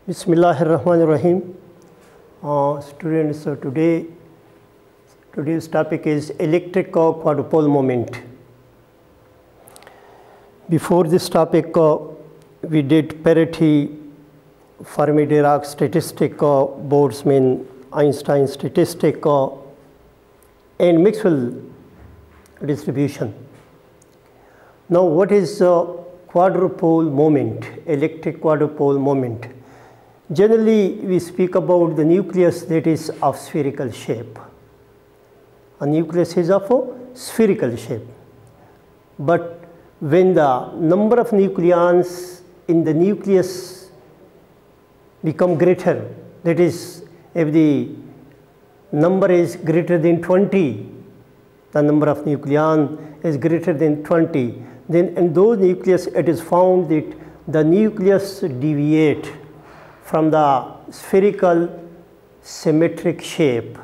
Bismillahirrahmanirrahim. Students, today's topic is electric quadrupole moment. Before this topic, we did parity, Fermi-Dirac statistic, Boltzmann Einstein statistic, and Maxwell distribution. Now, what is quadrupole moment, electric quadrupole moment? Generally, we speak about the nucleus that is of spherical shape. A nucleus is of a spherical shape. But when the number of nucleons in the nucleus become greater, that is, if the number is greater than 20, the number of nucleon is greater than 20, then in those nucleus it is found that the nucleus deviate from the spherical symmetric shape.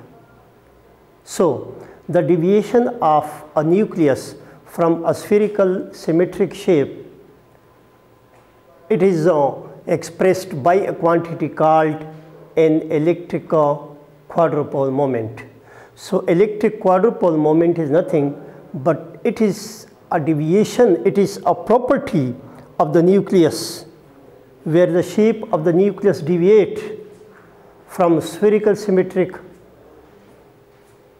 So, the deviation of a nucleus from a spherical symmetric shape, it is expressed by a quantity called an electric quadrupole moment. So, electric quadrupole moment is nothing but it is a deviation, it is a property of the nucleus where the shape of the nucleus deviate from spherical symmetric,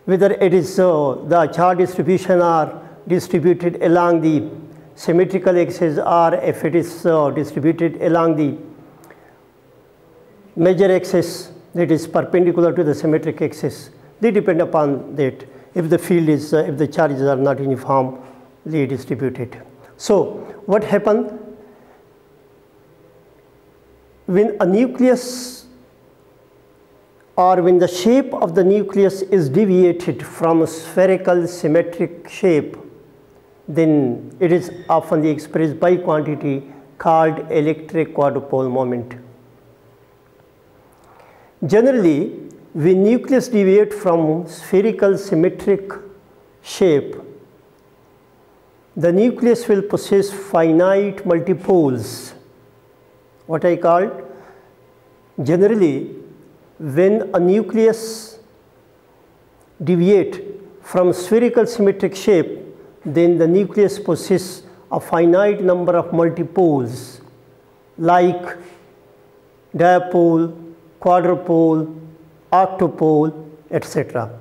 whether it is the charge distribution are distributed along the symmetrical axis or if it is distributed along the major axis that is perpendicular to the symmetric axis. They depend upon that if the field is, if the charges are not uniformly distributed. So, what happens? When a nucleus or when the shape of the nucleus is deviated from a spherical symmetric shape, then it is often expressed by quantity called electric quadrupole moment. Generally, when nucleus deviate from spherical symmetric shape, the nucleus will possess finite multipoles. What I called, generally when a nucleus deviate from spherical symmetric shape, then the nucleus possesses a finite number of multipoles like dipole, quadrupole, octopole, etc.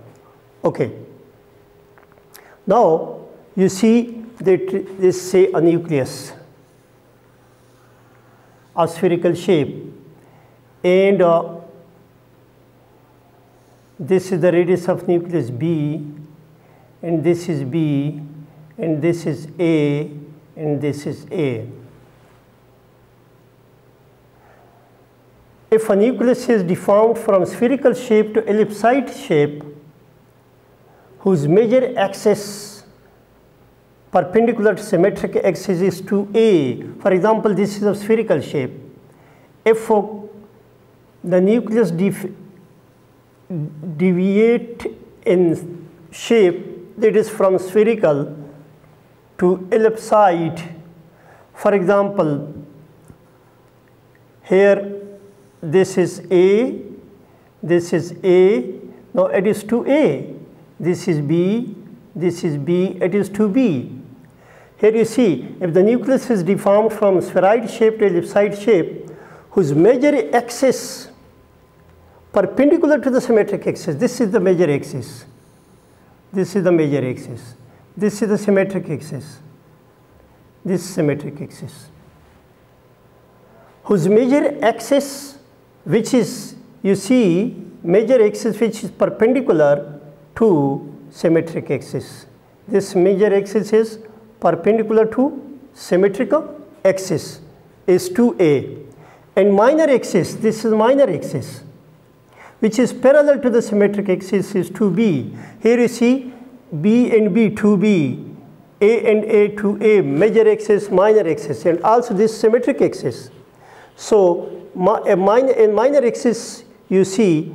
Okay. Now, you see that this say a nucleus of spherical shape, and this is the radius of nucleus B, and this is B, and this is A, and this is A. If a nucleus is deformed from spherical shape to ellipsoid shape, whose major axis perpendicular to symmetric axis is to A. For example, this is a spherical shape. If the nucleus deviate in shape, that is from spherical to ellipsoid, for example, here this is A, this is A, now it is to A, this is B, it is to B. Here you see, if the nucleus is deformed from spheroid shape to ellipsoid shape, whose major axis perpendicular to the symmetric axis, this is the major axis, this is the major axis, this is the symmetric axis, this symmetric axis, whose major axis, which is, you see, major axis which is perpendicular to symmetric axis. This major axis is perpendicular to symmetrical axis is 2A, and minor axis, this is minor axis which is parallel to the symmetric axis is 2B. Here you see B and B 2B, A and A 2A, major axis, minor axis, and also this symmetric axis. So in minor axis you see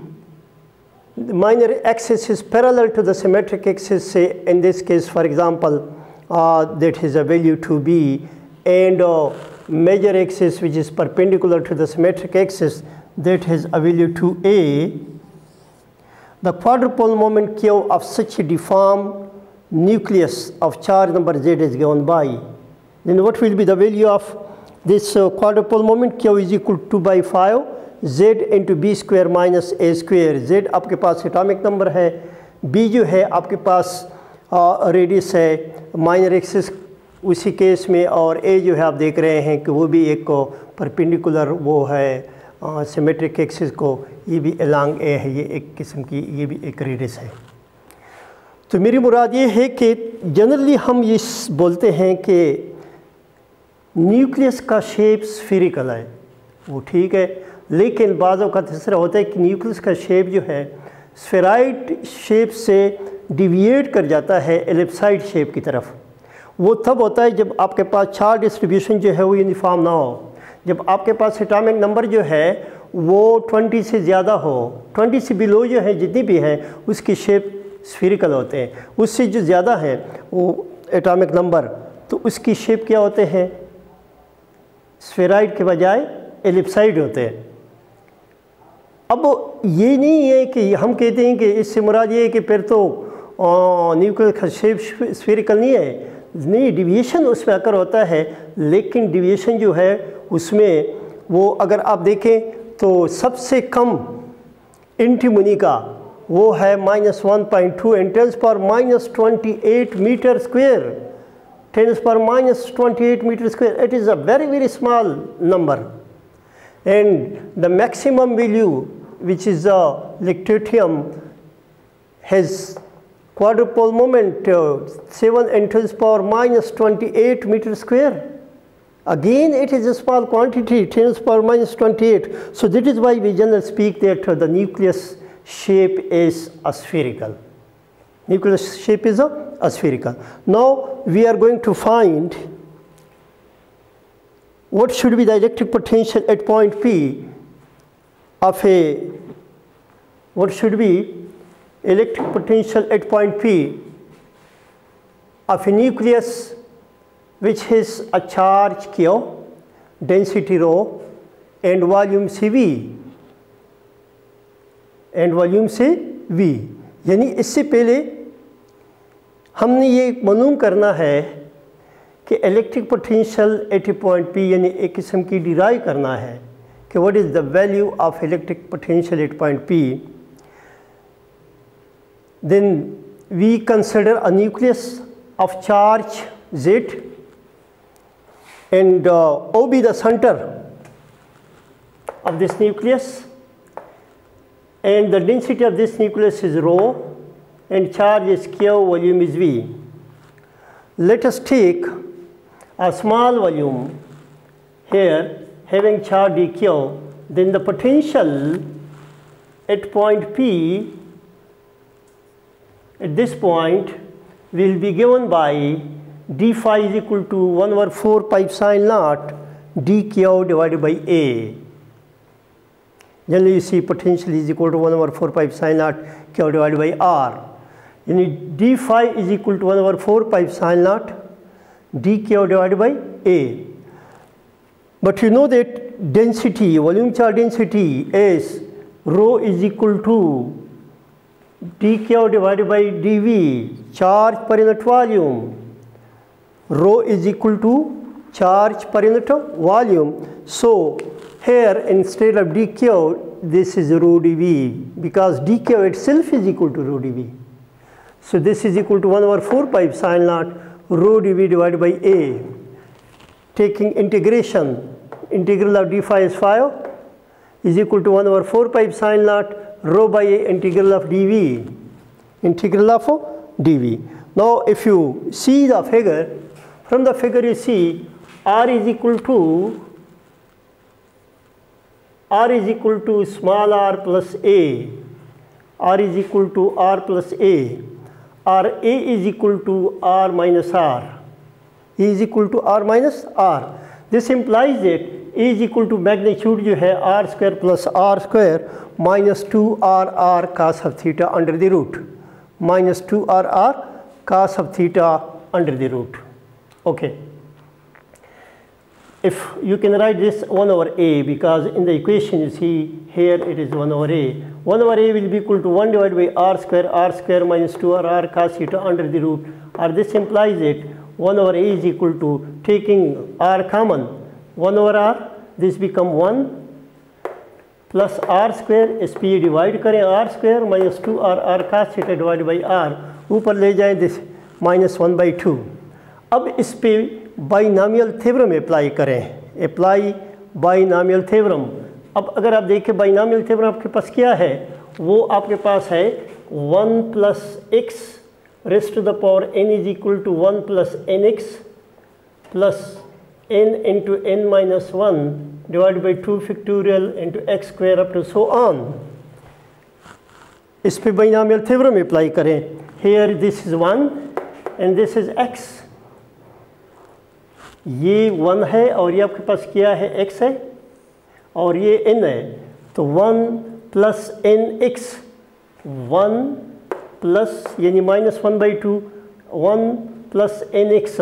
the minor axis is parallel to the symmetric axis, say in this case for example that is a value 2B, and major axis which is perpendicular to the symmetric axis, that has a value 2a. The quadrupole moment Q of such a deformed nucleus of charge number Z is given by. Then what will be the value of this quadrupole moment? Q is equal to 2 by 5 Z into B square minus A square. Z आपके पास atomic number है, B जो है आपके पास radius है minor axis उसी case में, और A जो है आप देख रहे हैं कि वो भी एक परपेंडिकुलर वो है सिमेट्रिक एक्सिस को, ये भी अलॉन्ग A है, ये एक किस्म की ये भी एक रेडियस है। तो मेरी मुराद ये है कि जनरली हम ये बोलते हैं कि न्यूक्लियस का शेप स्फेरिकल है, वो ठीक है, लेकिन बाज़ औक़ात इस तरह होता है कि न्यूक्लियस का शेप जो है स्फेराइड शेप से डिविएट कर जाता है एलिप्साइड शेप की तरफ। वो तब होता है जब आपके पास चार्ज डिस्ट्रीब्यूशन जो है वो यूनिफॉर्म ना हो, जब आपके पास एटॉमिक नंबर जो है वो 20 से ज़्यादा हो, 20 से बिलो जो है जितनी भी है उसकी शेप स्फेरिकल होते हैं, उससे जो ज़्यादा है वो एटॉमिक नंबर तो उसकी शेप क्या होते हैं, स्फेराइड के बजाय एलिप्साइड होते हैं। अब ये नहीं है कि हम कहते हैं कि इससे मुराद ये है कि फिर तो न्यूक्लियस का शेप स्फेरिकल नहीं है, नहीं, डिविएशन उसमें आकर होता है, लेकिन डिविएशन जो है उसमें वो अगर आप देखें तो सबसे कम एंटीमोनी का वो है -1.2 and 10⁻⁻28 meter square, 10⁻⁻28 meter square, it is a very small number, and the maximum value which is lactatium has quadrupole moment 7 × 10⁻⁻28 meter square. Again it is a small quantity, 10⁻⁻28. So that is why we generally speak that the nucleus shape is aspherical. Nucleus shape is aspherical. Now we are going to find what should be the electric potential at point P of a, what should be electric potential at point P of a nucleus which has a charge Q, density rho and volume CV and volume CV। यानी इससे पहले हमने ये मालूम करना है कि electric potential at a point P, यानी एक किस्म की डिराइव करना है कि what is the value of electric potential at point P. Then we consider a nucleus of charge Z and O be the center of this nucleus, and the density of this nucleus is rho and charge is Q, volume is V. Let us take a small volume here having charge dq, then the potential at point P at this point will be given by d phi is equal to 1/4 pi epsilon naught dq divided by A. Generally you see potential is equal to 1/4 pi epsilon naught q divided by R. यानी d phi is equal to 1/4 pi epsilon naught dq divided by A. But you know that density, volume charge density is rho is equal to dq divided by dV, charge per unit volume. Rho is equal to charge per unit volume. So here instead of dq, this is rho dV, because dq itself is equal to rho dV. So this is equal to 1/4 pi epsilon naught rho dV divided by A. Taking integration, integral of d phi is 5 is equal to 1/4 pi epsilon naught rho by A integral of dV, integral of dV. Now if you see the figure, from the figure you see R is equal to small r plus A, R is equal to R plus A, or A is equal to R minus R, A is equal to R minus R. This implies that A is equal to magnitude जो है R square plus R square minus 2RR cos of theta under the root, minus 2RR cos of theta under the root. Okay. if you can write this 1 over a, because in the equation you see here it is 1 over a. 1 over a will be equal to 1 divided by r square minus 2r cos theta under the root, or this implies it 1 over a is equal to, taking r common, 1 over r, this become 1 plus r square, इस पे ये divide करें r square minus 2r cos theta divide by r, ऊपर ले जाएं this -1/2। अब इस पे बाइनॉमियल थ्योरम अप्लाई करें, अप्लाई बाइनॉमियल थ्योरम। अब अगर आप देखें बाइनॉमियल थ्योरम आपके पास क्या है, वो आपके पास है 1 plus x raise to the power n is equal to 1 plus nx plus n into n minus 1 divide by 2 factorial into x square up to so on. इस पे बाइनॉमियल थ्योरम अप्लाई करें। Here this is 1 and this is x, ये 1 है और ये आपके पास क्या है, x है और ये n है, तो 1 प्लस nx, 1 प्लस यानी -1/2, 1 प्लस nx,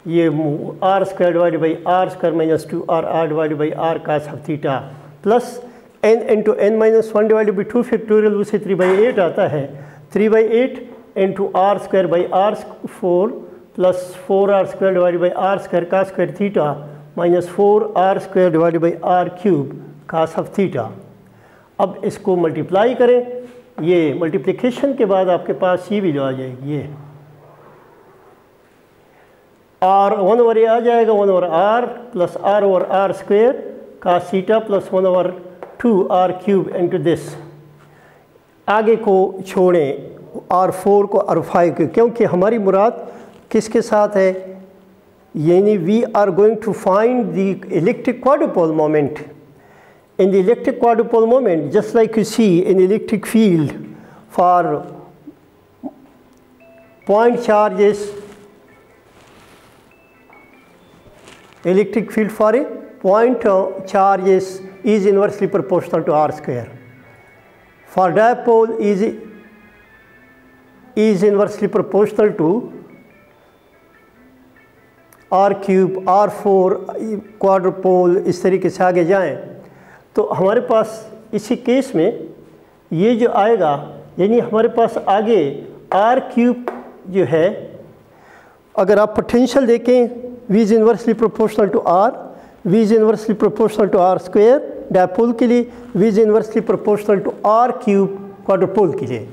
ये r square divide by r square minus 2r divide by r cos theta plus n into n minus 1 divide by 2 factorial, उसे 3/8 आता है, 3/8 into r square by r 4 plus 4r square divide by r square cos square theta minus 4r square divide by r cube cos of theta. अब इसको multiply करें, ये multiplication के बाद आपके पास ये भी आ जाएगी, ये r 1 ओवर a आ जाएगा, 1 over r plus r over r square cos theta plus 1 over 2r cube into this. आगे को छोड़ें r4 को r5 को, क्योंकि हमारी मुराद किसके साथ है, यानी we are going to find the electric quadrupole moment. In the electric quadrupole moment, just like you see in electric field for point charges, electric field for a point charges is inversely proportional to r square. For dipole is inversely proportional to r cube, r4, quadrupole, इस तरीके से आगे जाएं तो हमारे पास इसी case में ये जो आएगा, यानी हमारे पास आगे r क्यूब जो है, अगर आप पोटेंशियल देखें V is inversely proportional to R, V is inversely proportional to R square dipole के लिए, V is inversely proportional to R cube quadrupole के लिए।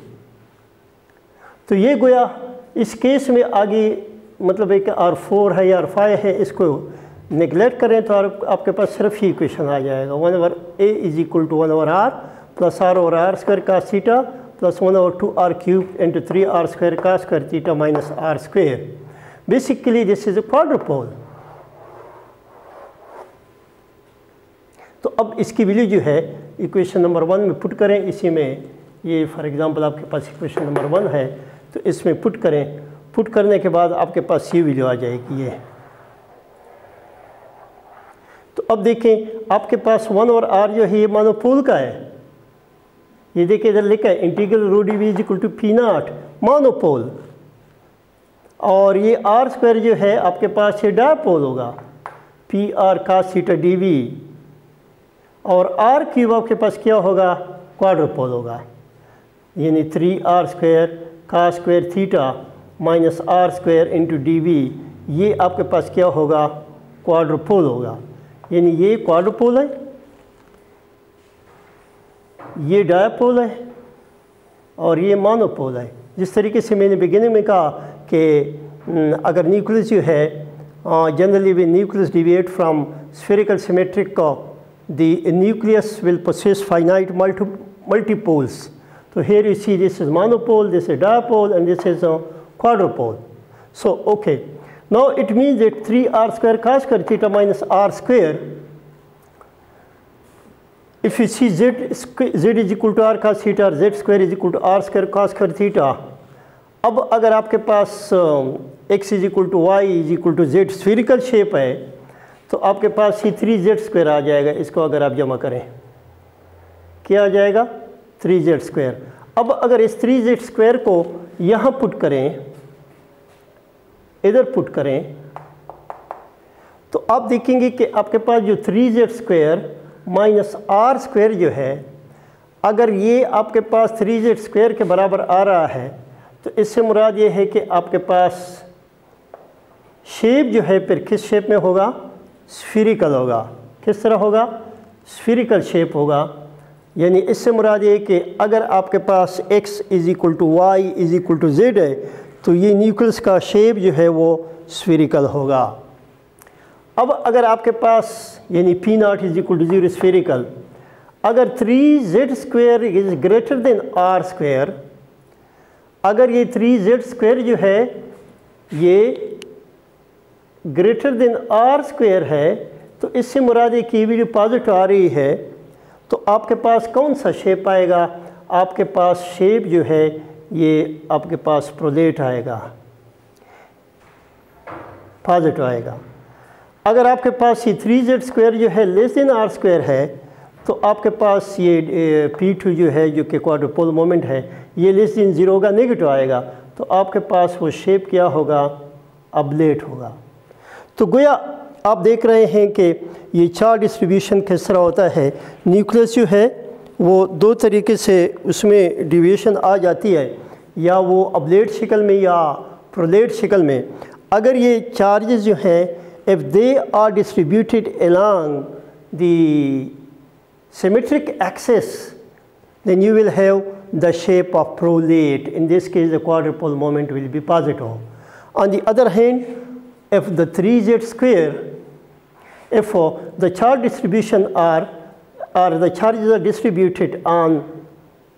तो ये गोया इस केस में आगे मतलब है कि R4 है या R5 है, इसको नेगलेक्ट करें तो आपके पास सिर्फ ही इक्वेशन आ जाएगा, 1 over a is equal to 1 over r plus r over r square cos theta plus 1 over 2r cube into 3r square cos square theta minus r square. Basically this is a quadrupole। तो अब इसकी value जो है equation number 1 में put करें, इसी में ये फॉर एग्जांपल आपके पास इक्वेशन नंबर 1 है तो इसमें पुट करें, पुट करने के बाद आपके पास ये वैल्यू आ जाएगी ये। तो अब देखें आपके पास 1 और r जो है ये मोनोपोल का है, ये देखिए इधर लिखा है integral rho d V is equal to P naught monopole, और ये r स्क्वायर जो है आपके पास ये डायपोल होगा, P R cos theta d V, और r क्यूब आपके पास क्या होगा, क्वाड्रुपोल होगा, यानी 3r square cos square theta minus r square into d V, ये आपके पास क्या होगा, क्वाड्रुपोल होगा, यानी ये क्वाड्रुपोल है, ये डायपोल है और ये मोनोपोल है। जिस तरीके से मैंने बिगिनिंग में कहा कि अगर न्यूक्लियस जो है जनरली वे nucleus deviate from spherical symmetric the nucleus will possess finite multipoles. So here you see this is monopole, this is dipole, and this is a quadrupole. So okay, now it means that 3r square cos square theta minus r square, if you see z is equal to r cos theta, z square is equal to r square cos square theta, अब अगर आपके पास x is equal to Y is equal to Z spherical shape है तो आपके पास ही 3z square आ जाएगा। इसको अगर आप जमा करें क्या आ जाएगा, 3z स्क्वायर। अब अगर इस 3z स्क्वायर को यहाँ पुट करें, इधर पुट करें, तो आप देखेंगे कि आपके पास जो 3z² माइनस r² जो है, अगर ये आपके पास 3z² के बराबर आ रहा है तो इससे मुराद ये है कि आपके पास शेप जो है फिर किस शेप में होगा, स्फीरिकल होगा। किस तरह होगा, स्फीरिकल शेप होगा। यानी इससे मुराद ये कि अगर आपके पास x = y = z है तो ये न्यूक्लियस का शेप जो है वो स्फीरिकल होगा। अब अगर आपके पास यानी P0 = 0 स्फीरिकल, अगर 3z² is greater than r², अगर ये 3z² जो है ये ग्रेटर देन r² है तो इससे मुराद है कि भी जो पॉजिटिव आ रही है तो आपके पास कौन सा शेप आएगा, आपके पास शेप जो है ये आपके पास प्रोलेट आएगा, पॉजिटिव आएगा। अगर आपके पास ये 3z² जो है लेस देन r² है तो आपके पास ये P2 जो है जो कि क्वाड्रुपोल मोमेंट है ये लेस देन 0 होगा, नेगेटिव आएगा। तो आपके पास वो शेप क्या होगा, अबलेट होगा। तो गोया आप देख रहे हैं कि ये चार्ज डिस्ट्रीब्यूशन किस तरह होता है। न्यूक्लियस जो है वो दो तरीके से उसमें डिविएशन आ जाती है, या वो अबलेट शक्ल में या प्रोलेट शक्ल में। अगर ये चार्जेस जो हैं if they are distributed along the symmetric axis then you will have the shape of prolate. In this case the quadrupole moment will be positive. On the other hand, if the 3z², if the charge distribution the charges are distributed on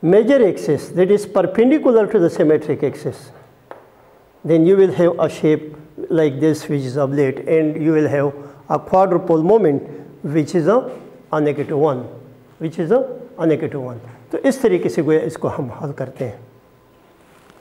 major axis that is perpendicular to the symmetric axis, then you will have a shape like this which is oblate, and you will have a quadrupole moment which is a -1, which is a -1। तो इस तरीके से गोया इसको हम हल करते हैं।